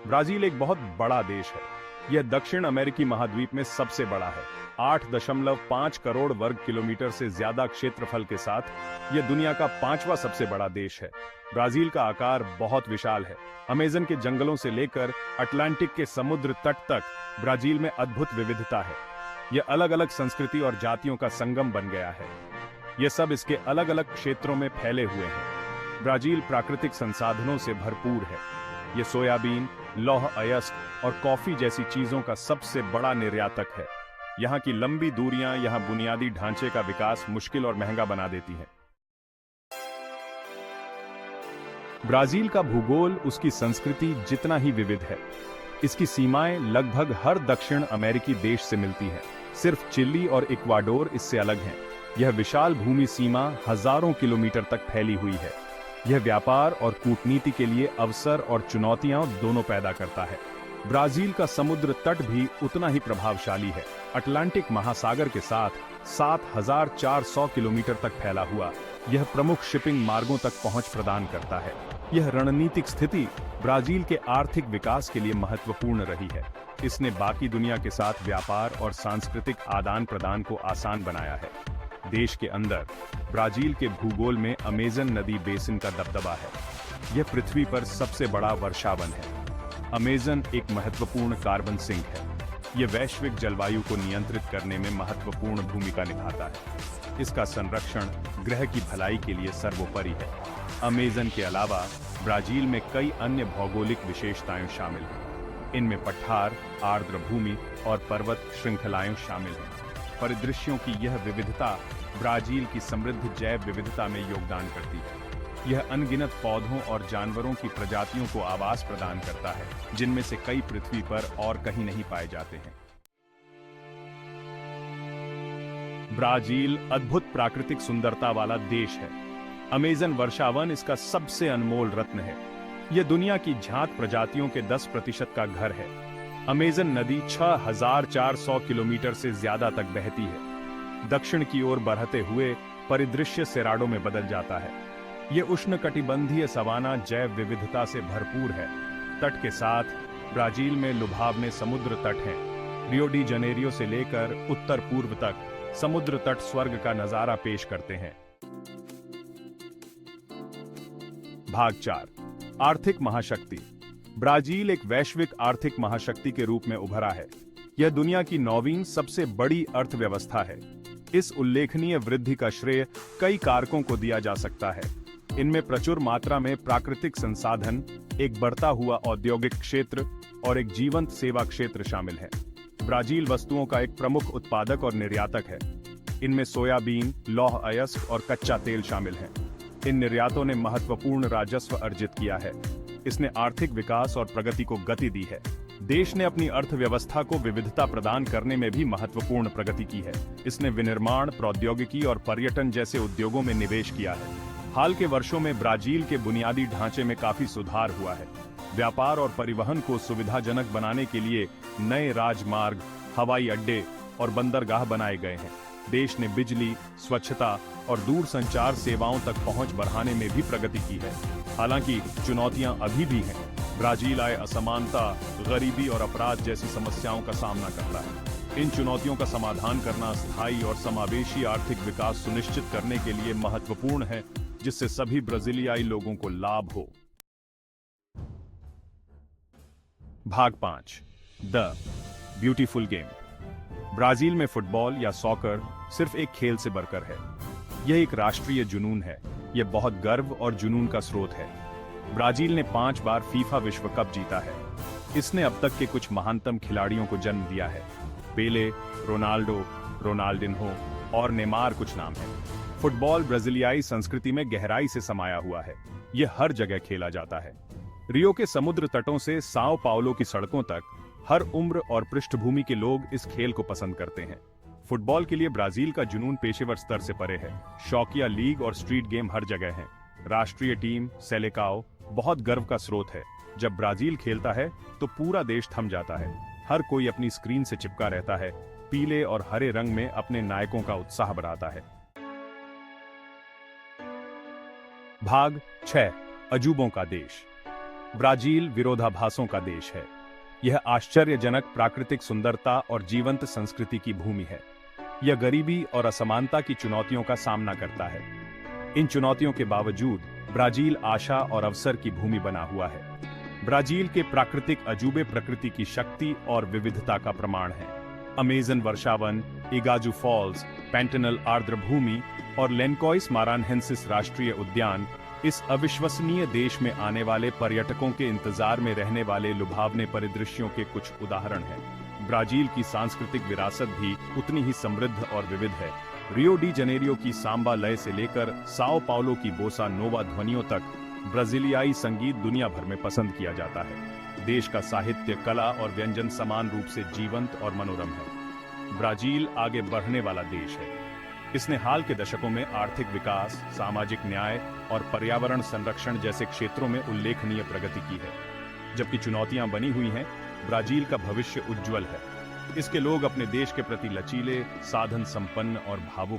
Brazil एक बहुत बड़ा देश है। यह दक्षिण अमेरिकी महाद्वीप में सबसे बड़ा है। 8.5 करोड़ वर्ग किलोमीटर से ज्यादा क्षेत्रफल के साथ यह दुनिया का 5वां सबसे बड़ा देश है। ब्राजील का आकार बहुत विशाल है। अमेज़न के जंगलों से लेकर अटलांटिक के समुद्र तट तक ब्राजील में अद्भुत विविधता है। यह अलग अलग संस्कृति और जातियों का संगम बन गया है। यह सब इसके अलग अलग क्षेत्रों में फैले हुए हैं। ब्राजील प्राकृतिक संसाधनों से भरपूर है। ये सोयाबीन, लौह अयस्क और कॉफी जैसी चीजों का सबसे बड़ा निर्यातक है। यहाँ की लंबी दूरियां यहाँ बुनियादी ढांचे का विकास मुश्किल और महंगा बना देती हैं। ब्राजील का भूगोल उसकी संस्कृति जितना ही विविध है। इसकी सीमाएं लगभग हर दक्षिण अमेरिकी देश से मिलती हैं। सिर्फ चिली और इक्वाडोर इससे अलग हैं। यह विशाल भूमि सीमा हजारों किलोमीटर तक फैली हुई है। यह व्यापार और कूटनीति के लिए अवसर और चुनौतियां दोनों पैदा करता है। ब्राजील का समुद्र तट भी उतना ही प्रभावशाली है। अटलांटिक महासागर के साथ 7,400 किलोमीटर तक फैला हुआ यह प्रमुख शिपिंग मार्गों तक पहुंच प्रदान करता है। यह रणनीतिक स्थिति ब्राजील के आर्थिक विकास के लिए महत्वपूर्ण रही है। इसने बाकी दुनिया के साथ व्यापार और सांस्कृतिक आदान प्रदान को आसान बनाया है। देश के अंदर ब्राजील के भूगोल में अमेज़न नदी बेसिन का दबदबा है। यह पृथ्वी पर सबसे बड़ा वर्षावन है। अमेज़न एक महत्वपूर्ण कार्बन सिंक है। यह वैश्विक जलवायु को नियंत्रित करने में महत्वपूर्ण भूमिका निभाता है। इसका संरक्षण ग्रह की भलाई के लिए सर्वोपरि है। अमेज़न के अलावा ब्राजील में कई अन्य भौगोलिक विशेषताएं शामिल हैं। इनमें पठार, आर्द्र भूमि और पर्वत श्रृंखलाएं शामिल हैं। परिदृश्यों की यह विविधता ब्राजील की समृद्ध जैव विविधता में योगदान करती है। यह अनगिनत पौधों और जानवरों की प्रजातियों को आवास प्रदान करता है, जिनमें से कई पृथ्वी पर और कहीं नहीं पाए जाते हैं। ब्राजील अद्भुत प्राकृतिक सुंदरता वाला देश है। अमेज़न वर्षावन इसका सबसे अनमोल रत्न है। यह दुनिया की झांक प्रजातियों के 10% का घर है। अमेज़न नदी 6,400 किलोमीटर से ज्यादा तक बहती है। दक्षिण की ओर बढ़ते हुए परिदृश्य सेराडो में बदल जाता है। यह उष्णकटिबंधीय सवाना जैव विविधता से भरपूर है। तट के साथ ब्राजील में लुभावने समुद्र तट हैं। रियो डी जनेरियो से लेकर उत्तर पूर्व तक समुद्र तट स्वर्ग का नजारा पेश करते हैं। भाग 4, आर्थिक महाशक्ति। ब्राजील एक वैश्विक आर्थिक महाशक्ति के रूप में उभरा है। यह दुनिया की 9वीं सबसे बड़ी अर्थव्यवस्था है। इस उल्लेखनीय वृद्धि का श्रेय कई कारकों को दिया जा सकता है। इनमें प्रचुर मात्रा में प्राकृतिक संसाधन, एक बढ़ता हुआ औद्योगिक क्षेत्र और एक जीवंत सेवा क्षेत्र शामिल है। ब्राजील वस्तुओं का एक प्रमुख उत्पादक और निर्यातक है। इनमें सोयाबीन, लौह अयस्क और कच्चा तेल शामिल हैं। इन निर्यातों ने महत्वपूर्ण राजस्व अर्जित किया है। इसने आर्थिक विकास और प्रगति को गति दी है। देश ने अपनी अर्थव्यवस्था को विविधता प्रदान करने में भी महत्वपूर्ण प्रगति की है। इसने विनिर्माण, प्रौद्योगिकी और पर्यटन जैसे उद्योगों में निवेश किया है। हाल के वर्षों में ब्राजील के बुनियादी ढांचे में काफी सुधार हुआ है। व्यापार और परिवहन को सुविधाजनक बनाने के लिए नए राजमार्ग, हवाई अड्डे और बंदरगाह बनाए गए हैं। देश ने बिजली, स्वच्छता और दूरसंचार सेवाओं तक पहुंच बढ़ाने में भी प्रगति की है। हालांकि चुनौतियां अभी भी हैं। ब्राजील आय असमानता, गरीबी और अपराध जैसी समस्याओं का सामना करता है। इन चुनौतियों का समाधान करना स्थायी और समावेशी आर्थिक विकास सुनिश्चित करने के लिए महत्वपूर्ण है, जिससे सभी ब्राजीलियाई लोगों को लाभ हो। भाग 5, द ब्यूटीफुल गेम। ब्राजील में फुटबॉल या सॉकर सिर्फ एक खेल से बढ़कर है। यह एक राष्ट्रीय जुनून है। यह बहुत गर्व और जुनून का स्रोत है। ब्राजील ने 5 बार फीफा विश्व कप जीता है। इसने अब तक के कुछ महानतम खिलाड़ियों को जन्म दिया है। पेले, रोनाल्डो, रोनाल्डिन्हो और नेमार कुछ नाम हैं। फुटबॉल ब्राजीलियाई संस्कृति में गहराई से समाया हुआ है। यह हर जगह खेला जाता है। रियो के समुद्र तटों से साओ पाउलो की सड़कों तक हर उम्र और पृष्ठभूमि के लोग इस खेल को पसंद करते हैं। फुटबॉल के लिए ब्राजील का जुनून पेशेवर स्तर से परे है। शौकिया लीग और स्ट्रीट गेम हर जगह हैं। राष्ट्रीय टीम सेलेकाओ बहुत गर्व का स्रोत है। जब ब्राजील खेलता है तो पूरा देश थम जाता है। हर कोई अपनी स्क्रीन से चिपका रहता है। पीले और हरे रंग में अपने नायकों का उत्साह बढ़ाता है। भाग 6, अजूबों का देश। ब्राजील विरोधाभासों का देश है। यह आश्चर्यजनक प्राकृतिक सुंदरता और जीवंत संस्कृति की भूमि है। यह गरीबी और असमानता की चुनौतियों का सामना करता है। इन चुनौतियों के बावजूद ब्राजील आशा और अवसर की भूमि बना हुआ है। ब्राजील के प्राकृतिक अजूबे प्रकृति की शक्ति और विविधता का प्रमाण हैं। अमेजन वर्षावन, इगाजू फॉल्स, पैंटेनल आर्द्रभूमि और लेनकॉइस मारानहेंसिस राष्ट्रीय उद्यान इस अविश्वसनीय देश में आने वाले पर्यटकों के इंतजार में रहने वाले लुभावने परिदृश्यों के कुछ उदाहरण हैं। ब्राजील की सांस्कृतिक विरासत भी उतनी ही समृद्ध और विविध है। रियो डी जनेरियो की सांबा लय से लेकर साओ पाउलो की बोसा नोवा ध्वनियों तक ब्राजीलियाई संगीत दुनिया भर में पसंद किया जाता है। देश का साहित्य, कला और व्यंजन समान रूप से जीवंत और मनोरम है। ब्राजील आगे बढ़ने वाला देश है। इसने हाल के दशकों में आर्थिक विकास, सामाजिक न्याय और पर्यावरण संरक्षण जैसे क्षेत्रों में उल्लेखनीय प्रगति की है। जबकि चुनौतियां बनी हुई हैं, ब्राजील का भविष्य उज्जवल है। इसके लोग अपने देश के प्रति लचीले, साधन संपन्न और भावुक